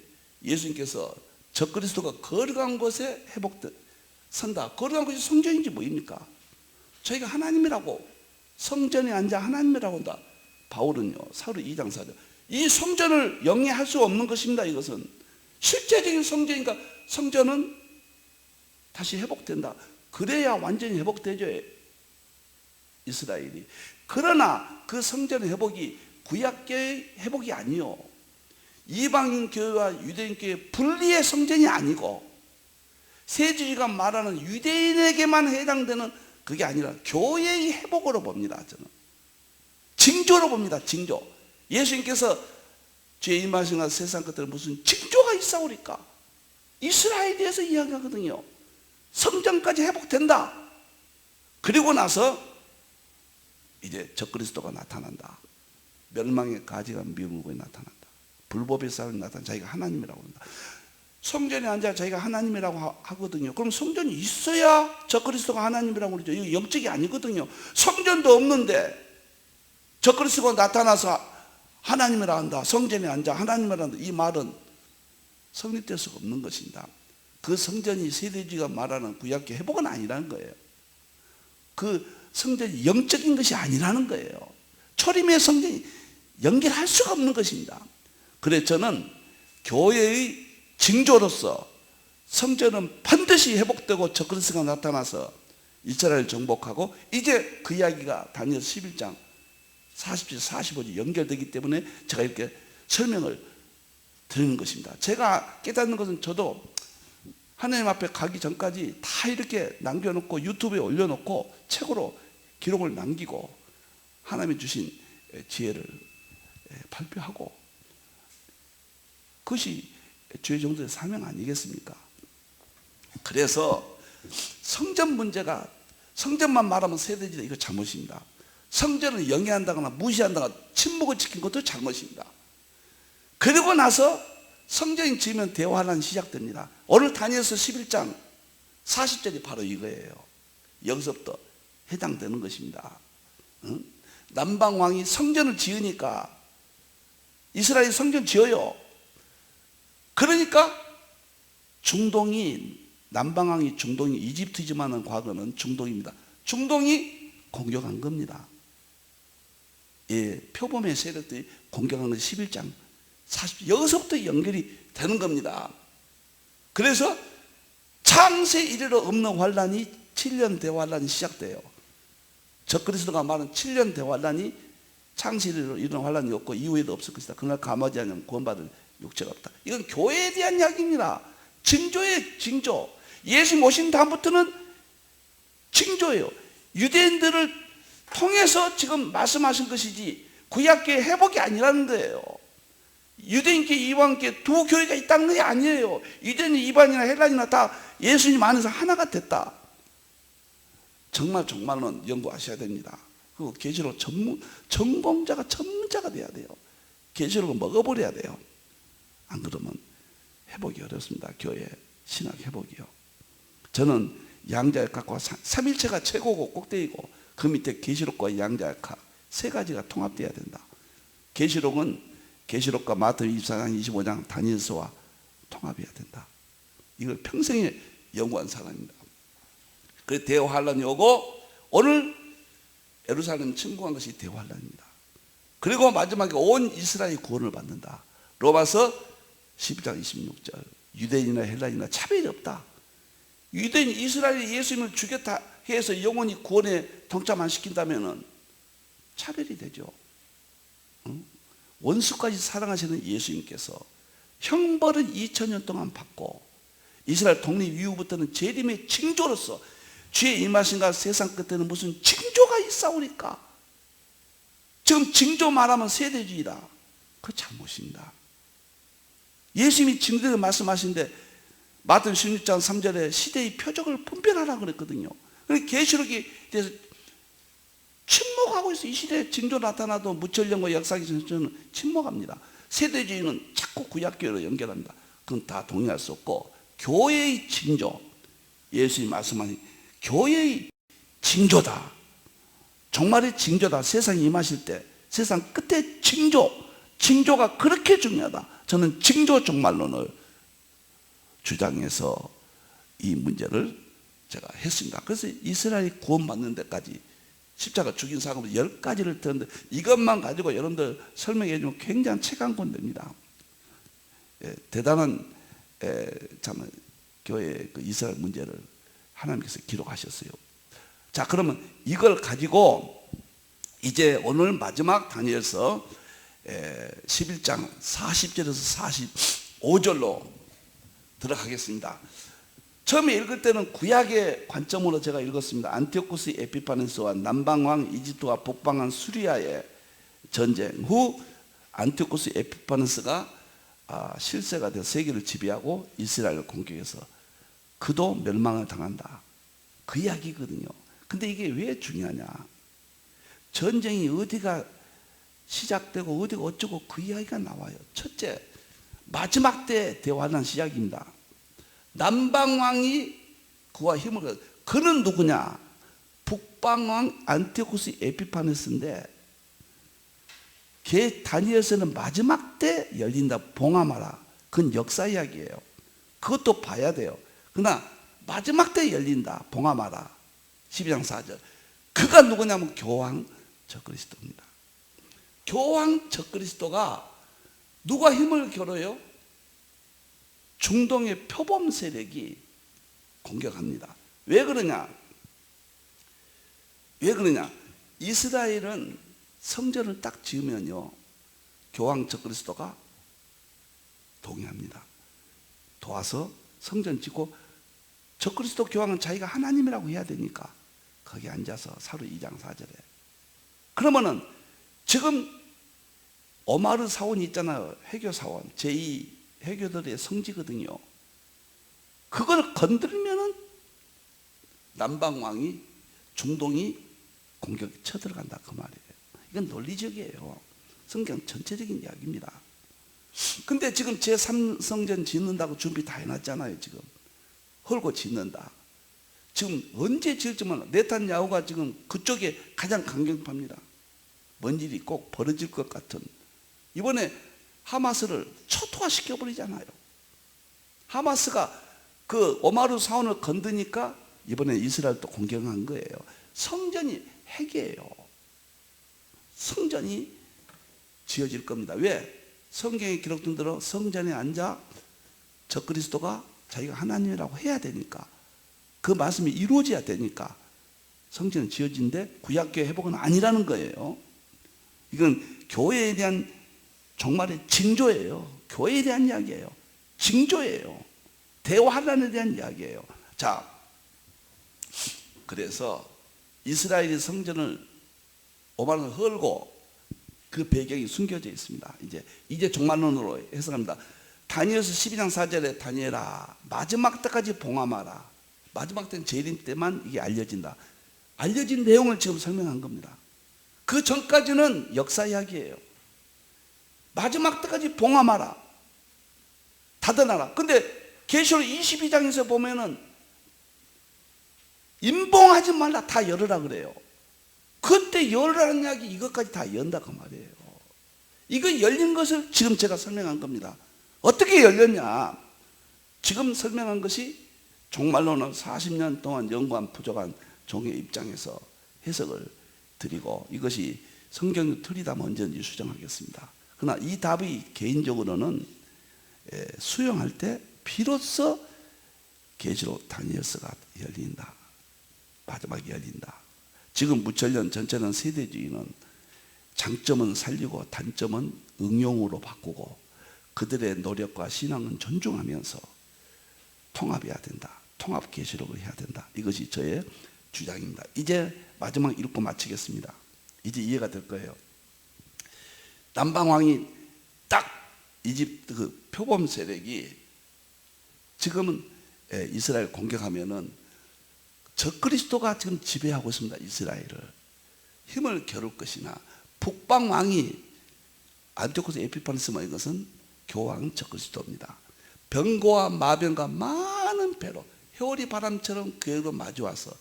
Speaker 1: 예수님께서 적그리스도가 거룩한 곳에 선다. 거룩한 곳이 성전인지 뭐입니까? 저희가 하나님이라고, 성전에 앉아 하나님이라고 한다. 바울은요, 사도 2장 4절, 이 성전을 영위할 수 없는 것입니다. 이것은 실제적인 성전이니까 성전은 다시 회복된다. 그래야 완전히 회복되죠, 이스라엘이. 그러나 그 성전 회복이 구약교회의 회복이 아니요, 이방인 교회와 유대인 교회 분리의 성전이 아니고 세주지가 말하는 유대인에게만 해당되는 그게 아니라 교회의 회복으로 봅니다. 저는 징조로 봅니다. 징조. 예수님께서 주의 임하신가 세상 것들 무슨 징조가 있사오리까? 이스라엘에 대해서 이야기하거든요. 성전까지 회복된다. 그리고 나서 이제 적그리스도가 나타난다. 멸망의 가지가 미물고에 나타난다. 불법의 사람이 나타나 자기가 하나님이라고 한다. 성전에 앉아 자기가 하나님이라고 하거든요. 그럼 성전이 있어야 적그리스도가 하나님이라고 그러죠. 이거 영적이 아니거든요. 성전도 없는데 적그리스도가 나타나서 하나님이라 한다, 성전에 앉아 하나님이라 한다, 이 말은 성립될 수가 없는 것입니다. 그 성전이 세대주의가 말하는 구약의 회복은 아니라는 거예요. 그 성전이 영적인 것이 아니라는 거예요. 초림의 성전이 연결할 수가 없는 것입니다. 그래서 저는 교회의 징조로서 성전은 반드시 회복되고 적그리스도가 나타나서 이스라엘을 정복하고, 이제 그 이야기가 다니엘 11장 40절 45절 연결되기 때문에 제가 이렇게 설명을 드리는 것입니다. 제가 깨닫는 것은 저도 하나님 앞에 가기 전까지 다 이렇게 남겨놓고 유튜브에 올려놓고 책으로 기록을 남기고 하나님이 주신 지혜를 발표하고, 그것이 주의 종들의 사명 아니겠습니까? 그래서 성전 문제가, 성전만 말하면 세대지다, 이거 잘못입니다. 성전을 영위한다거나 무시한다거나 침묵을 지킨 것도 잘못입니다. 그리고 나서 성전이 지으면 대환란이 시작됩니다. 오늘 다니엘서 11장 40절이 바로 이거예요. 여기서부터 해당되는 것입니다. 남방왕이 성전을 지으니까, 이스라엘이 성전 지어요. 그러니까 중동이 남방왕이 중동이 이집트지만은 과거는 중동입니다. 중동이 공격한 겁니다. 예, 표범의 세력들이 공격한 것이 11장 40, 여기서부터 연결이 되는 겁니다. 그래서 창세 이래로 없는 환란이 7년 대환란이 시작돼요. 적그리스도가 말한 7년 대환란이 창세 이래로 이런 환란이 없고 이후에도 없을 것이다. 그날 감하지 않으면 구원받을 육체가 없다. 이건 교회에 대한 이야기입니다. 징조의 징조. 예수님 오신 다음부터는 징조예요. 유대인들을 통해서 지금 말씀하신 것이지 구약교회 회복이 아니라는 거예요. 유대인께 이방께 두 교회가 있다는 게 아니에요. 유대인, 이방이나 헬라인이나 다 예수님 안에서 하나가 됐다. 정말은 연구하셔야 됩니다. 그리고 계시록 전공자가 전문자가 돼야 돼요. 계시록을 먹어버려야 돼요. 안 그러면 회복이 어렵습니다. 교회 신학 회복이요. 저는 양자역학과 삼일체가 최고고 꼭대기고 그 밑에 계시록과 양자역학 세 가지가 통합돼야 된다. 계시록은 계시록과 마태복음 24장 25장 다니엘서와 통합해야 된다. 이걸 평생에 연구한 사람입니다. 그래서 대환란이 오고 오늘 예루살렘 침공한 것이 대환란입니다. 그리고 마지막에 온 이스라엘이 구원을 받는다. 로마서 12장 26절 유대인이나 헬라인이나 차별이 없다. 유대인 이스라엘이 예수님을 죽였다 해서 영원히 구원에 동참 안 시킨다면 차별이 되죠. 원수까지 사랑하시는 예수님께서 형벌은 2000년 동안 받고 이스라엘 독립 이후부터는 재림의 징조로서 주의 임하신가 세상 끝에는 무슨 징조가 있사오니까. 지금 징조 말하면 세대주의다. 그거 잘못입니다. 예수님이 징조를 말씀하시는데 마태복음 16장 3절에 시대의 표적을 분별하라 그랬거든요. 그래서 계시록이 대해서 침묵하고 있어요. 이 시대에 징조 나타나도 무천년과 역사기 전체는 침묵합니다. 세대주의는 자꾸 구약교회로 연결합니다. 그건 다 동의할 수 없고 교회의 징조, 예수님이 말씀하신 교회의 징조다. 정말의 징조다. 세상에 임하실 때 세상 끝에 징조가 그렇게 중요하다. 저는 징조 종말론을 주장해서 이 문제를 제가 했습니다. 그래서 이스라엘이 구원받는 데까지 십자가 죽인 사건으로 10가지를 들었는데 이것만 가지고 여러분들 설명해 주면 굉장히 책 한 권 됩니다. 예, 대단한 참 교회의 그 이스라엘 문제를 하나님께서 기록하셨어요. 자, 그러면 이걸 가지고 이제 오늘 마지막 다니엘서 11장 40절에서 45절로 들어가겠습니다. 처음에 읽을 때는 구약의 관점으로 제가 읽었습니다. 안티오쿠스 에피파네스와 남방왕 이집트와 북방왕 수리아의 전쟁 후 안티오쿠스 에피파네스가 실세가 되어 세계를 지배하고 이스라엘을 공격해서 그도 멸망을 당한다. 그 이야기거든요. 근데 이게 왜 중요하냐? 전쟁이 어디가 시작되고 어디가 어쩌고 그 이야기가 나와요. 첫째, 마지막 때 대환란 시작입니다. 남방왕이 그와 힘을 가져. 그는 누구냐? 북방왕 안티오쿠스 에피파네스인데 걔 다니엘서는 마지막 때 열린다. 봉하마라. 그건 역사 이야기예요. 그것도 봐야 돼요. 그러나 마지막 때 열린다. 봉하마라. 12장 4절. 그가 누구냐면 교황 적그리스도입니다. 교황 적그리스도가 누가 힘을 겨뤄요? 중동의 표범 세력이 공격합니다. 왜 그러냐? 이스라엘은 성전을 딱 지으면요, 교황 적그리스도가 동의합니다. 도와서 성전 짓고 적그리스도 교황은 자기가 하나님이라고 해야 되니까 거기 앉아서 사루 2장 4절에 그러면은 지금 오마르 사원이 있잖아요. 해교 사원 제2 해교들의 성지거든요. 그걸 건드리면은 남방왕이 중동이 공격 쳐들어간다 그 말이에요. 이건 논리적이에요. 성경 전체적인 이야기입니다. 근데 지금 제3성전 짓는다고 준비 다 해놨잖아요. 지금 헐고 짓는다. 지금 언제 지을지 몰라. 네탄야후가 지금 그쪽에 가장 강경파입니다. 뭔 일이 꼭 벌어질 것 같은. 이번에 하마스를 초토화시켜버리잖아요. 하마스가 그 오마르 사원을 건드니까 이번에 이스라엘도 공격한 거예요. 성전이 핵이에요. 성전이 지어질 겁니다. 왜? 성경에 기록된 대로 성전에 앉아 적그리스도가 자기가 하나님이라고 해야 되니까, 그 말씀이 이루어져야 되니까 성전은 지어진데 구약교회 회복은 아니라는 거예요. 이건 교회에 대한 정말의 징조예요. 교회에 대한 이야기예요. 징조예요. 대환란에 대한 이야기예요. 자, 그래서 이스라엘이 성전을 오만을 헐고 그 배경이 숨겨져 있습니다. 이제 종말론으로 해석합니다. 다니엘서 12장 4절에 다니엘아 마지막 때까지 봉함하라. 마지막 때는 재림 때만 이게 알려진다. 알려진 내용을 지금 설명한 겁니다. 그 전까지는 역사 이야기예요. 마지막 때까지 봉함하라. 닫아놔라. 근데 계시록 22장에서 보면은 임봉하지 말라, 다 열으라 그래요. 그때 열으라는 이야기 이것까지 다 연다 그 말이에요. 이거 열린 것을 지금 제가 설명한 겁니다. 어떻게 열렸냐? 지금 설명한 것이 종말론은 40년 동안 연구한 부족한 종의 입장에서 해석을 드리고, 이것이 성경의 틀이다 언제든지 수정하겠습니다. 그러나 이 답이 개인적으로는 수용할 때 비로소 계시록 다니엘서가 열린다. 마지막에 열린다. 지금 무천년 전체는 세대주의는 장점은 살리고 단점은 응용으로 바꾸고 그들의 노력과 신앙은 존중하면서 통합해야 된다. 통합 계시록을 해야 된다. 이것이 저의 주장입니다. 이제 마지막 읽고 마치겠습니다. 이제 이해가 될 거예요. 남방왕이 딱 이집트 그 표범 세력이 지금은 이스라엘 공격하면은 적그리스도가 지금 지배하고 있습니다. 이스라엘을. 힘을 겨룰 것이나 북방 왕이 안티오코스 에피파네스마, 이것은 교황 적그리스도입니다. 병고와 마병과 많은 배로 회오리 바람처럼 그에게로 마주와서,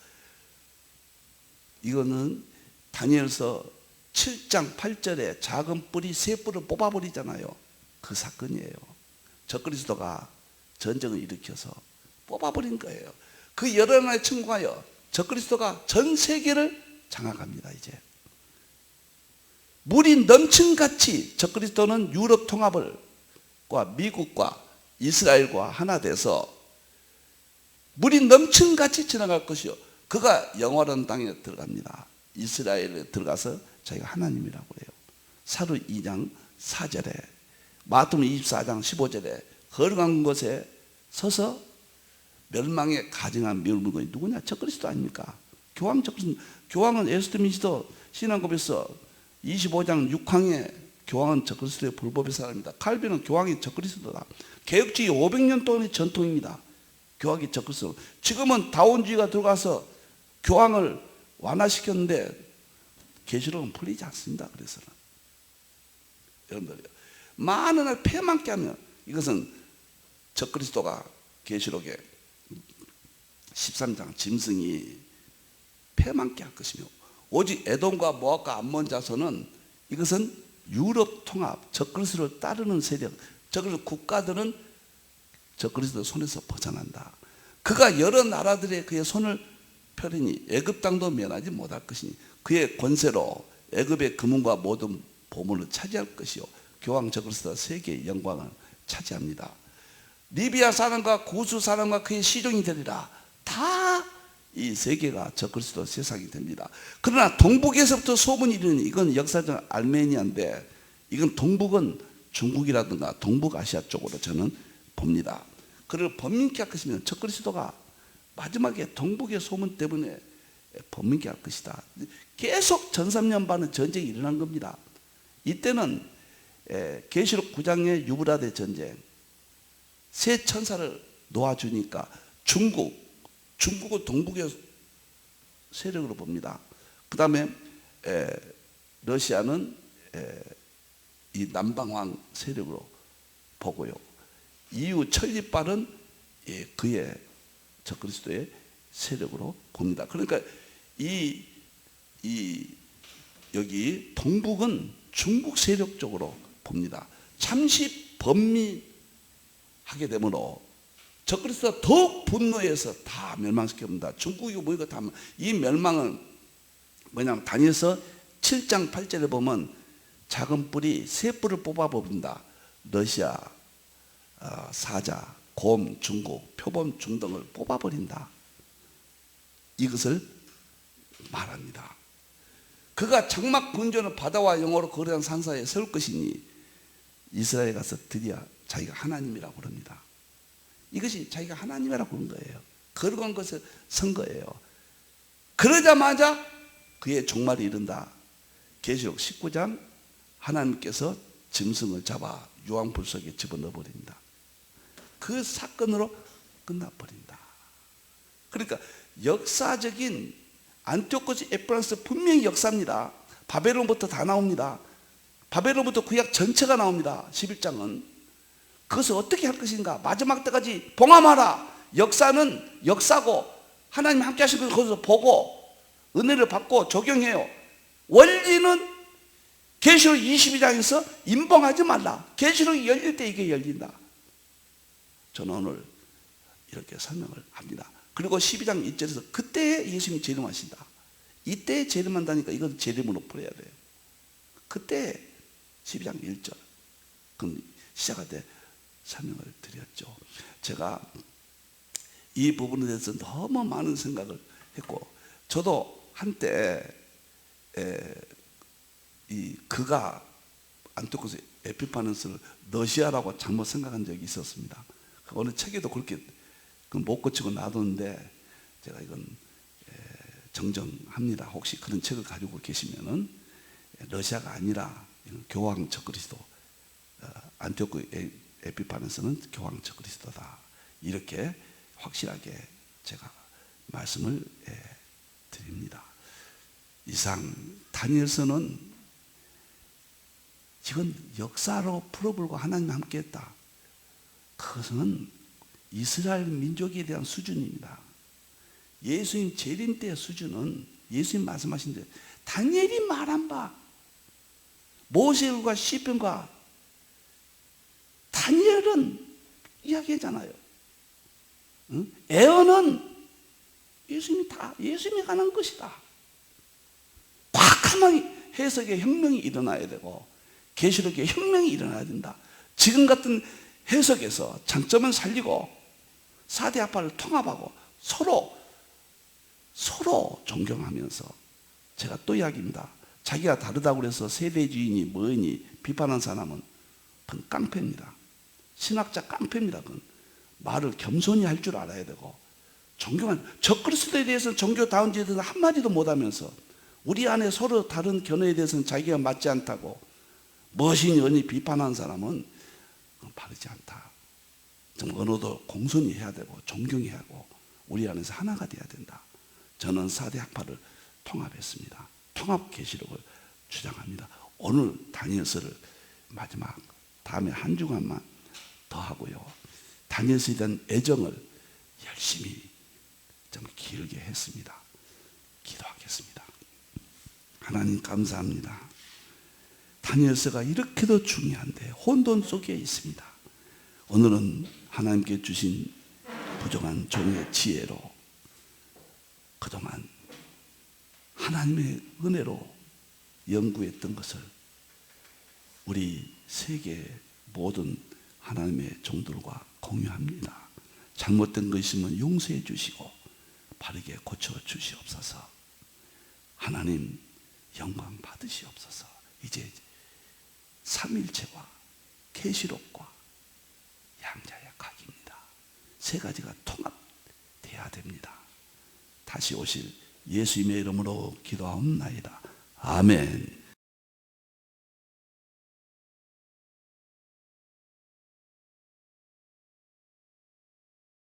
Speaker 1: 이거는 다니엘서 7장 8절에 작은 뿌리 새 뿔을 뽑아버리잖아요. 그 사건이에요. 적그리스도가 전쟁을 일으켜서 뽑아버린 거예요. 그 여러 나라에 청구하여 적그리스도가 전 세계를 장악합니다. 이제 물이 넘친같이 적그리스도는 유럽 통합을 미국과 이스라엘과 하나 돼서 물이 넘친같이 지나갈 것이요, 그가 영원한 땅에 들어갑니다. 이스라엘에 들어가서 자기가 하나님이라고 해요. 사도 2장 4절에, 마태복음 24장 15절에 거룩한 곳에 서서 멸망에 가증한 물건이 누구냐? 적그리스도 아닙니까? 교황 적그리스도. 교황은 에스드미시도 신앙고백서 25장 6항에 교황은 적그리스도의 불법의 사람입니다. 칼빈은 교황이 적그리스도다. 개혁주의 500년 동안의 전통입니다. 교황이 적그리스도. 지금은 다원주의가 들어가서 교황을 완화시켰는데 계시록은 풀리지 않습니다. 그래서는 여러분들 많은 패망케 하면 이것은 적그리스도가 계시록에 13장 짐승이 패망케 할 것이며, 오직 에돔과 모압과 암몬 자손은, 이것은 유럽 통합, 적그리스도를 따르는 세력, 적그리스도 국가들은 적그리스도 손에서 벗어난다. 그가 여러 나라들의 그의 손을 펴리니 애굽 땅도 면하지 못할 것이니 그의 권세로 애굽의 금은과 모든 보물을 차지할 것이요, 교황 적그리스도가 세계의 영광을 차지합니다. 리비아 사람과 고수 사람과 그의 시종이 되리라. 다 이 세계가 적그리스도 세상이 됩니다. 그러나 동북에서부터 소문이 이르니, 이건 역사적 알메니아인데, 이건 동북은 중국이라든가 동북아시아 쪽으로 저는 봅니다. 그를 번민케 할 것이면 적그리스도가 마지막에 동북의 소문 때문에 번민케 할 것이다. 계속 전 3년 반은 전쟁이 일어난 겁니다. 이때는 계시록 9장의 유브라데 전쟁, 새 천사를 놓아주니까 중국은 동북의 세력으로 봅니다. 그 다음에 러시아는 이 남방왕 세력으로 보고요. 이후 천리빨은 그의 적그리스도의 세력으로 봅니다. 그러니까 여기 동북은 중국 세력 쪽으로 봅니다. 잠시 번미하게 되므로 적그리스도가 더욱 분노해서 다 멸망시켜봅니다. 중국이 뭐이고 다. 이 멸망은 뭐냐면 다니엘서 7장 8절에 보면 작은 뿔이 세 뿔을 뽑아버린다. 러시아, 사자, 곰, 중국, 표범, 중등을 뽑아버린다. 이것을 말합니다. 그가 장막 군전을 바다와 영어로 거대한 산사에 세울 것이니 이스라엘에 가서 드디어 자기가 하나님이라고 부릅니다. 이것이 자기가 하나님이라고 부른 거예요. 거룩한 것을 선 거예요. 그러자마자 그의 종말이 이른다. 계시록 19장 하나님께서 짐승을 잡아 유황불 속에 집어넣어 버린다. 그 사건으로 끝나버린다. 그러니까 역사적인 안티오코스 에피파네스 분명히 역사입니다. 바벨론부터 다 나옵니다. 바벨론부터 구약 전체가 나옵니다. 11장은 그것을 어떻게 할 것인가. 마지막 때까지 봉함하라. 역사는 역사고 하나님 함께 하신 것을 거기서 보고 은혜를 받고 적용해요. 원리는 계시록 22장에서 임봉하지 말라. 계시록이 열릴 때 이게 열린다. 저는 오늘 이렇게 설명을 합니다. 그리고 12장 1절에서 그때에 예수님이 재림하신다. 이때에 재림한다니까 이것도 재림으로 풀어야 돼요. 그때 12장 1절 그럼 시작할 때 설명을 드렸죠. 제가 이 부분에 대해서 너무 많은 생각을 했고 저도 한때 그가 안티오코스 에피파네스를 러시아라고 잘못 생각한 적이 있었습니다. 어느 책에도 그렇게 못 고치고 놔뒀는데 제가 이건 정정합니다. 혹시 그런 책을 가지고 계시면은 러시아가 아니라 교황 적그리스도, 안티오코스 에피파네스는 교황 적그리스도다. 이렇게 확실하게 제가 말씀을 드립니다. 이상 다니엘서는 이건 역사로 풀어불고 하나님 함께 했다. 그것은 이스라엘 민족에 대한 수준입니다. 예수님 재림 때의 수준은 예수님 말씀하신 대로 다니엘이 말한 바 모세과 시편과 다니엘은 이야기하잖아요. 응? 에어는 예수님이 관한 것이다. 과감하게 해석의 혁명이 일어나야 되고 계시록의 혁명이 일어나야 된다. 지금 같은 해석에서 장점은 살리고 4대 학파를 통합하고 서로 존경하면서 제가 또 이야기입니다. 자기가 다르다고 해서 세대주의니 뭐니 비판한 사람은 그건 깡패입니다. 신학자 깡패입니다. 그건 말을 겸손히 할 줄 알아야 되고 존경하는 적그리스도에 대해서는 종교다운지에 대해서 한마디도 못하면서 우리 안에 서로 다른 견해에 대해서는 자기가 맞지 않다고 무엇이니 어니 비판한 사람은 바르지 않다. 좀 언어도 공손히 해야 되고 존경해야 하고 우리 안에서 하나가 돼야 된다. 저는 4대 학파를 통합했습니다. 통합 계시록을 주장합니다. 오늘 다니엘서를 마지막 다음에 한 주간만 더 하고요. 다니엘서에 대한 애정을 열심히 좀 길게 했습니다. 기도하겠습니다. 하나님 감사합니다. 다니엘서가 이렇게도 중요한데 혼돈 속에 있습니다. 오늘은 하나님께 주신 부족한 종의 지혜로 그동안 하나님의 은혜로 연구했던 것을 우리 세계 모든 하나님의 종들과 공유합니다. 잘못된 것 있으면 용서해 주시고 바르게 고쳐 주시옵소서. 하나님 영광 받으시옵소서. 이제 삼일체와 계시록과 양자의 각입니다. 세 가지가 통합돼야 됩니다. 다시 오실 예수님의 이름으로 기도하옵나이다. 아멘.